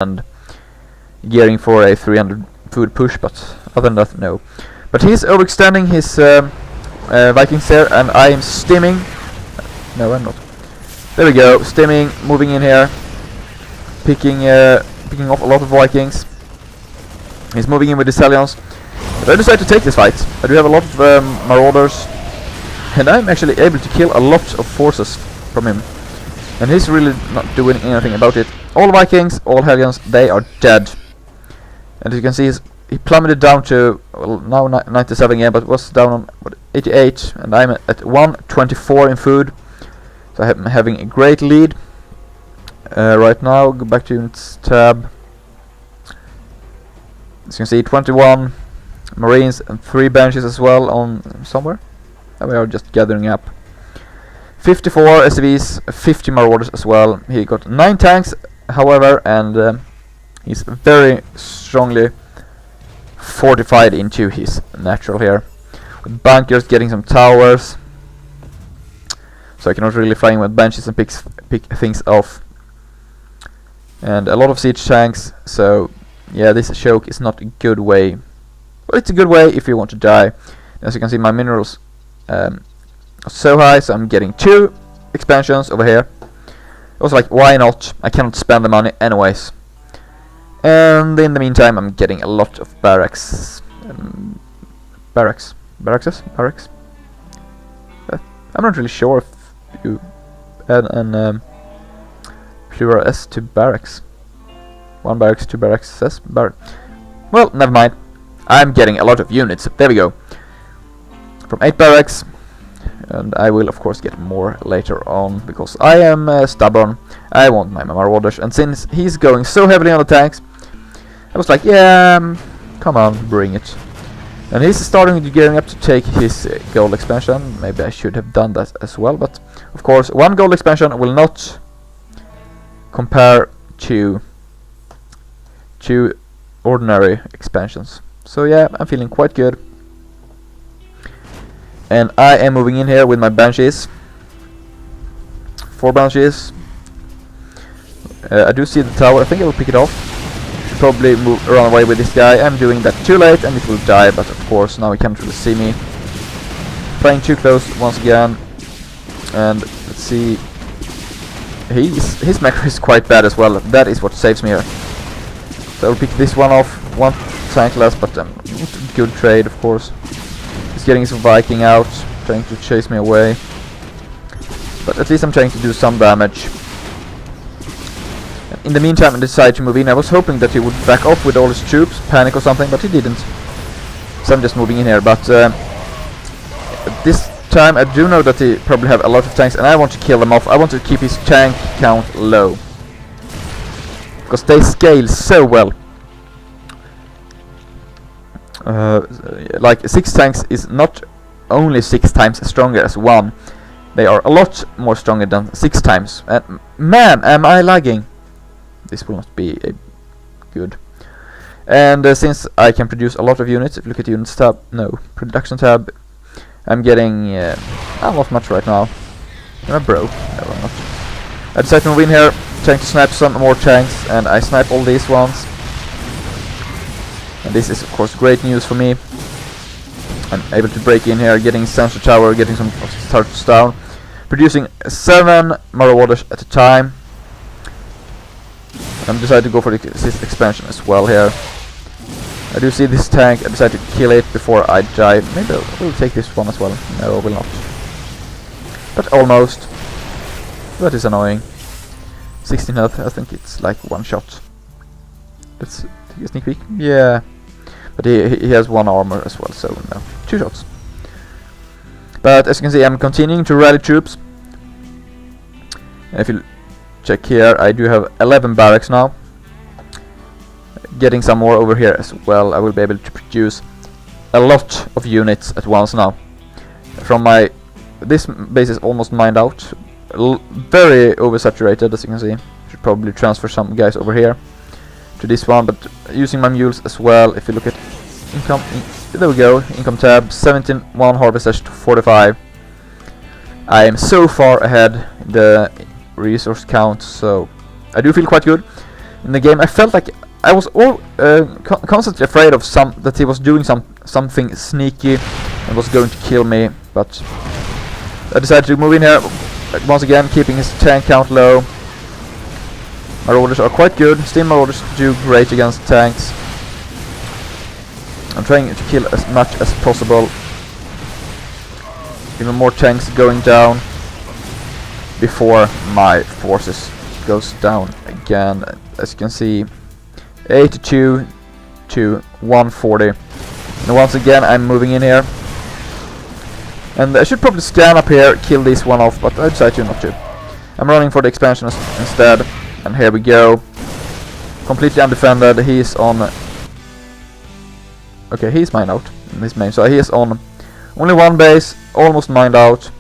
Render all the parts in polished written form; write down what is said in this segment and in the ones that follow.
and gearing for a 300 food push, but other than that, no. But he's overextending his Vikings there, and I am stimming. No, I'm not. There we go, stimming, moving in here, picking off a lot of Vikings. He's moving in with the Stallions. But I decided to take this fight. I do have a lot of Marauders, and I'm actually able to kill a lot of forces from him. And he's really not doing anything about it. All Vikings, all Hellions, they are dead. And as you can see, he plummeted down to, well, now 97 again, but was down on what, 88, and I'm at 124 in food. So I'm having a great lead. Right now, go back to units tab. As you can see, 21 Marines and 3 Banshees as well on somewhere. And we are just gathering up. 54 SCVs, 50 Marauders as well. He got 9 tanks, however, and he's very strongly fortified into his natural here. With bunkers, getting some towers. So I cannot really fly in with Banshees and pick things off. And a lot of siege tanks, so yeah, this choke is not a good way. Well, it's a good way if you want to die. As you can see, my minerals are so high, so I'm getting 2 expansions over here. I was like, why not? I cannot spend the money anyways. And in the meantime, I'm getting a lot of barracks. Barracks? I'm not really sure if you add an plural S to barracks. 1 barracks, 2 barracks, S, well, never mind. I'm getting a lot of units. There we go. From 8 barracks. And I will of course get more later on, because I am stubborn. I want my Marauders, and since he's going so heavily on the tanks, I was like, yeah, come on, bring it. And he's starting to gearing up to take his gold expansion. Maybe I should have done that as well, but of course 1 gold expansion will not compare to 2 ordinary expansions. So yeah, I'm feeling quite good. And I am moving in here with my Banshees. 4 Banshees. I do see the tower. I think I will pick it off. Should probably run away with this guy. I'm doing that too late and it will die, but of course now he can't really see me. Playing too close once again. And let's see. His macro is quite bad as well. That is what saves me here. So I'll pick this one off. 1 tank less, but good trade of course. He's getting his Viking out, trying to chase me away. But at least I'm trying to do some damage. In the meantime, I decided to move in. I was hoping that he would back off with all his troops, panic or something, but he didn't. So I'm just moving in here. But this time I do know that he probably have a lot of tanks, and I want to kill them off. I want to keep his tank count low, because they scale so well. Like 6 tanks is not only 6 times stronger as 1. They are a lot more stronger than 6 times. And man, am I lagging? This will not be good. And since I can produce a lot of units, if you look at units tab, no, production tab, I'm getting not much right now. Am I broke? No, I'm not. I decided to move in here, trying to snipe some more tanks, and I snipe all these ones. And this is of course great news for me. I'm able to break in here, getting sensor tower, getting some starts down, producing 7 Marauders at a time. I'm decided to go for this expansion as well here. I do see this tank. I decided to kill it before I die. Maybe I will take this one as well. No, I will not. But almost. That is annoying. 16 health. I think it's like 1 shot. Let's take a sneak peek. Yeah. But he has 1 armor as well, so no. 2 shots. But as you can see, I'm continuing to rally troops. And if you check here, I do have 11 barracks now. Getting some more over here as well. I will be able to produce a lot of units at once now. From this base is almost mined out. Very oversaturated, as you can see. Should probably transfer some guys over here to this one, but using my mules as well. If you look at income, there we go, income tab, 17, 1 harvesters to 45. I am so far ahead the resource count, so I do feel quite good. in the game. I felt like I was constantly afraid of that he was doing something sneaky and was going to kill me, but I decided to move in here once again, keeping his tank count low. Marauders are quite good. Steam Marauders do great against tanks. I'm trying to kill as much as possible. Even more tanks going down before my forces goes down again. As you can see, 82 to 140. And once again I'm moving in here. And I should probably scan up here, kill this one off, but I decided not to. I'm running for the expansion instead. And here we go. Completely undefended. He's on... Okay, he's mined out in this main. So he is on only one base, almost mined out.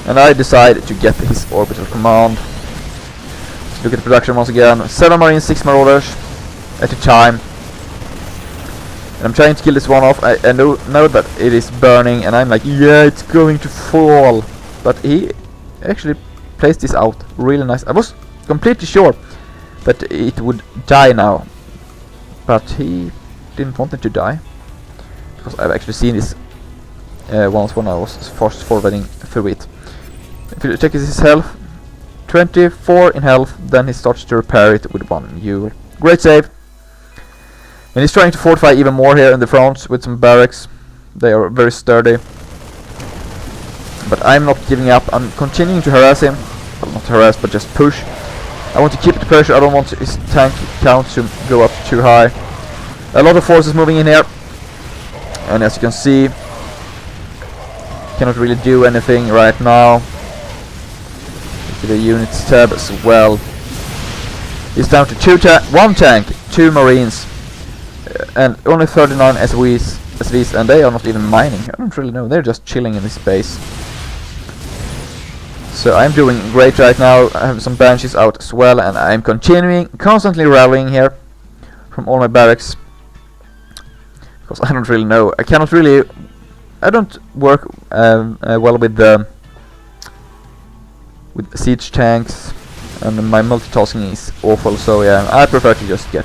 And I decided to get his orbital command. Let's look at the production once again. 7 Marines, 6 Marauders at a time. And I'm trying to kill this one off. I know that it is burning, and I'm like, yeah, it's going to fall. But he actually placed this out really nice. I was completely sure that it would die now, but he didn't want it to die, because I've actually seen this once when I was fast forwarding through it. If you check his health, 24 in health, then he starts to repair it with 1 Yule. Great save. And he's trying to fortify even more here in the front with some barracks. They are very sturdy. But I'm not giving up. I'm continuing to harass him. Well, not harass, but just push. I want to keep the pressure. I don't want his tank count to go up too high. A lot of forces moving in here. And as you can see, cannot really do anything right now. Look at the units tab as well. He's down to 1 tank, 2 Marines. And only 39 SVs, and they are not even mining. I don't really know, they're just chilling in this base. So I'm doing great right now. I have some banshees out as well, and I'm constantly rallying here from all my barracks, because I don't really know. I don't work well with siege tanks, and my multitasking is awful. So yeah, I prefer to just get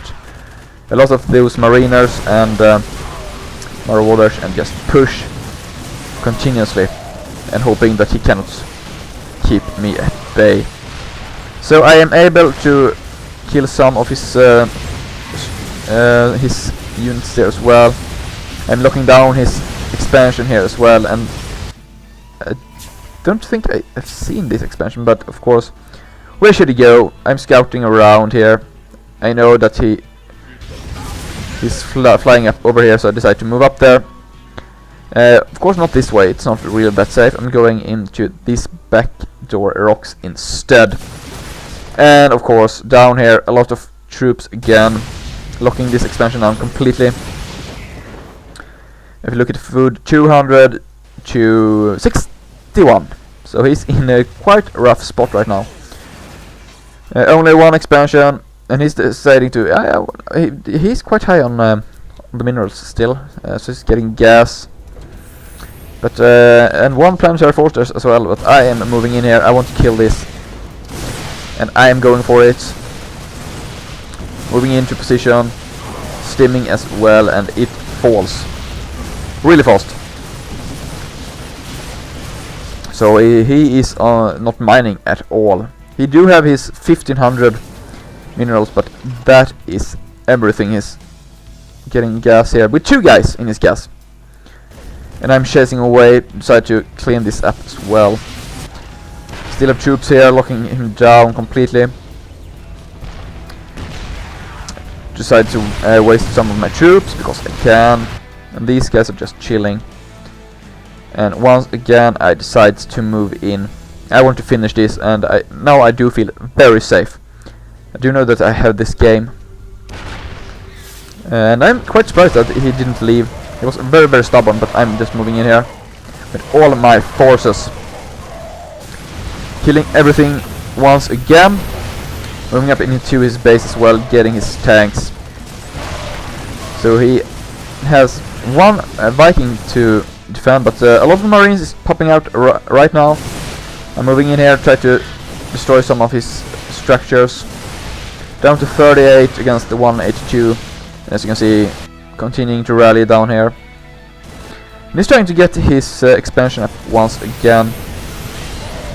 a lot of those mariners and marauders and just push continuously, and hoping that he cannot keep me at bay. So I am able to kill some of his units there as well. I'm locking down his expansion here as well, and I don't think I've seen this expansion, but of course, where should he go? I'm scouting around here. I know that he's flying up over here, so I decide to move up there. Of course not this way, it's not really that safe. I'm going into these backdoor rocks instead. And of course, down here, a lot of troops again, locking this expansion down completely. If you look at the food, 200 to 61. So he's in a quite rough spot right now. Only 1 expansion. And he's deciding to... he's quite high on the minerals still, so he's getting gas. But and 1 planetary force as well. But I am moving in here. I want to kill this, and I am going for it. Moving into position, stimming as well, and it falls really fast. So he is not mining at all. He do have his 1500. Minerals, but that is everything. He's getting gas here with 2 guys in his gas, and I'm chasing away. Decide to clean this up as well. Still have troops here locking him down completely. Decide to waste some of my troops because I can, and these guys are just chilling. And once again I decide to move in. I want to finish this, and now I do feel very safe. I do know that I have this game, and I'm quite surprised that he didn't leave. He was very, very stubborn, but I'm just moving in here with all my forces, killing everything once again, moving up into his base as well, getting his tanks. So he has 1 Viking to defend, but a lot of Marines is popping out right now. I'm moving in here, try to destroy some of his structures. down to 38 against the 182. As you can see, continuing to rally down here. And he's trying to get his expansion up once again.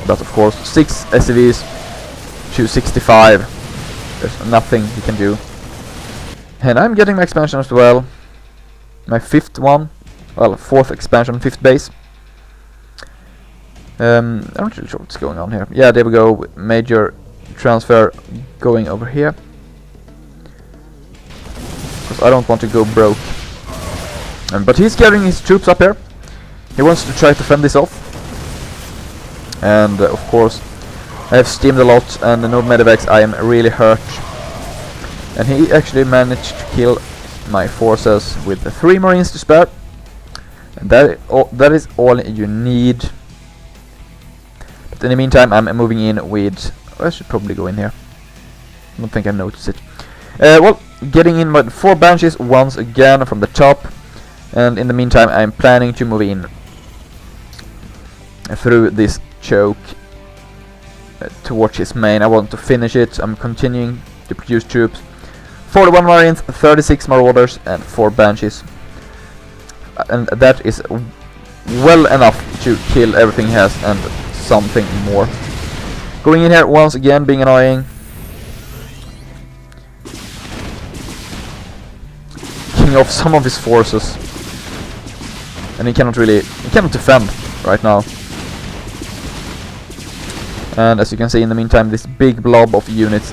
But of course, 6 SCVs to 65. There's nothing he can do. And I'm getting my expansion as well. My 5th one. Well, 4th expansion, 5th base. I'm not really sure what's going on here. Yeah, there we go. Major transfer going over here. Because I don't want to go broke. But he's gathering his troops up here. He wants to try to fend this off. And of course, I have steamed a lot, and no medevacs. I am really hurt. And he actually managed to kill my forces with the 3 marines to spare. And that is all you need. But in the meantime, I'm moving in with... I should probably go in here. I don't think I noticed it. Well, getting in with 4 banshees once again from the top. And in the meantime, I'm planning to move in through this choke towards his main. I want to finish it. I'm continuing to produce troops. 41 marines, 36 marauders, and 4 banshees. And that is well enough to kill everything he has and something more. Going in here once again, being annoying. Killing off some of his forces. And he cannot defend right now. And as you can see, in the meantime, this big blob of units,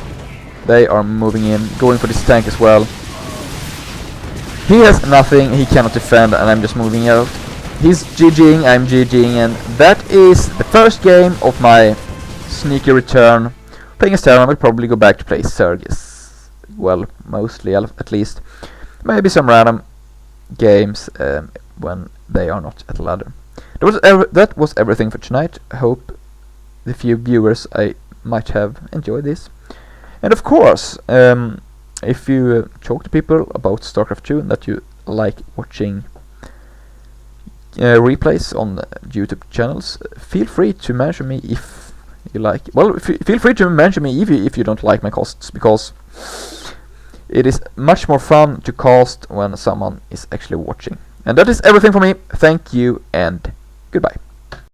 they are moving in, going for this tank as well. He has nothing, he cannot defend, and I'm just moving out. He's GGing, I'm GGing, and that is the first game of my sneaky return. Playing as Terran, I will probably go back to play Sergis. Well, mostly, at least. Maybe some random games when they are not at ladder. That was everything for tonight. I hope the few viewers I might have enjoyed this. And of course, if you talk to people about StarCraft 2 and that you like watching replays on YouTube channels, feel free to mention me if you like. Well, feel free to mention me if you don't like my casts, because it is much more fun to cast when someone is actually watching. And that is everything for me. Thank you and goodbye.